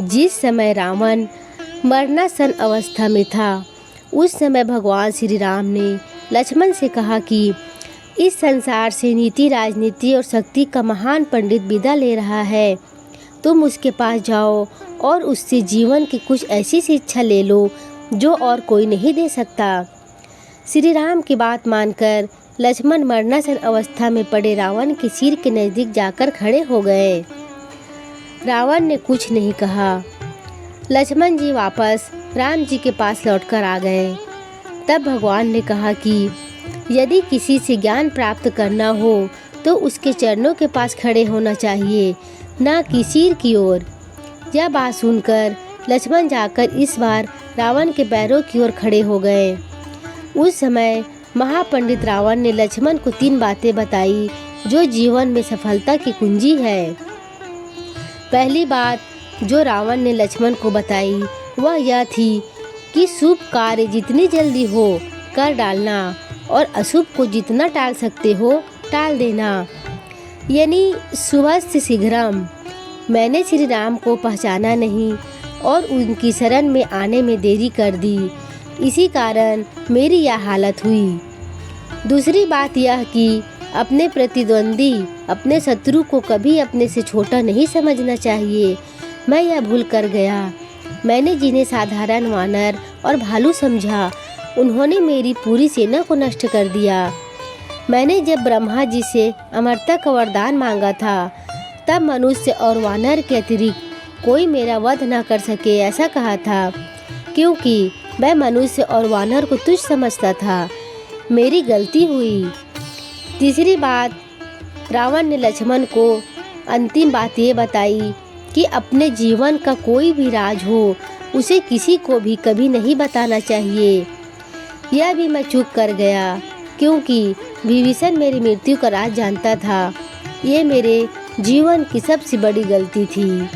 जिस समय रावण मरणासन अवस्था में था, उस समय भगवान श्री राम ने लक्ष्मण से कहा कि इस संसार से नीति, राजनीति और शक्ति का महान पंडित विदा ले रहा है। तुम उसके पास जाओ और उससे जीवन की कुछ ऐसी शिक्षा ले लो जो और कोई नहीं दे सकता। श्री राम की बात मानकर लक्ष्मण मरणासन अवस्था में पड़े रावण के सिर के नज़दीक जाकर खड़े हो गए। रावण ने कुछ नहीं कहा। लक्ष्मण जी वापस राम जी के पास लौटकर आ गए। तब भगवान ने कहा कि यदि किसी से ज्ञान प्राप्त करना हो तो उसके चरणों के पास खड़े होना चाहिए, ना कि सिर की ओर। यह बात सुनकर लक्ष्मण जाकर इस बार रावण के पैरों की ओर खड़े हो गए। उस समय महापंडित रावण ने लक्ष्मण को 3 बातें बताई जो जीवन में सफलता की कुंजी है। पहली बात जो रावण ने लक्ष्मण को बताई वह यह थी कि शुभ कार्य जितनी जल्दी हो कर डालना और अशुभ को जितना टाल सकते हो टाल देना, यानी शुभस्य शीघ्रम। मैंने श्री राम को पहचाना नहीं और उनकी शरण में आने में देरी कर दी, इसी कारण मेरी यह हालत हुई। दूसरी बात यह कि अपने प्रतिद्वंदी, अपने शत्रु को कभी अपने से छोटा नहीं समझना चाहिए। मैं यह भूल कर गया। मैंने जिन्हें साधारण वानर और भालू समझा, उन्होंने मेरी पूरी सेना को नष्ट कर दिया। मैंने जब ब्रह्मा जी से अमरता का वरदान मांगा था, तब मनुष्य और वानर के अतिरिक्त कोई मेरा वध न कर सके ऐसा कहा था, क्योंकि मैं मनुष्य और वानर को तुच्छ समझता था। मेरी गलती हुई। तीसरी बात, रावण ने लक्ष्मण को अंतिम बात ये बताई कि अपने जीवन का कोई भी राज हो उसे किसी को भी कभी नहीं बताना चाहिए। यह भी मैं चूक कर गया, क्योंकि विभीषण मेरी मृत्यु का राज जानता था। ये मेरे जीवन की सबसे बड़ी गलती थी।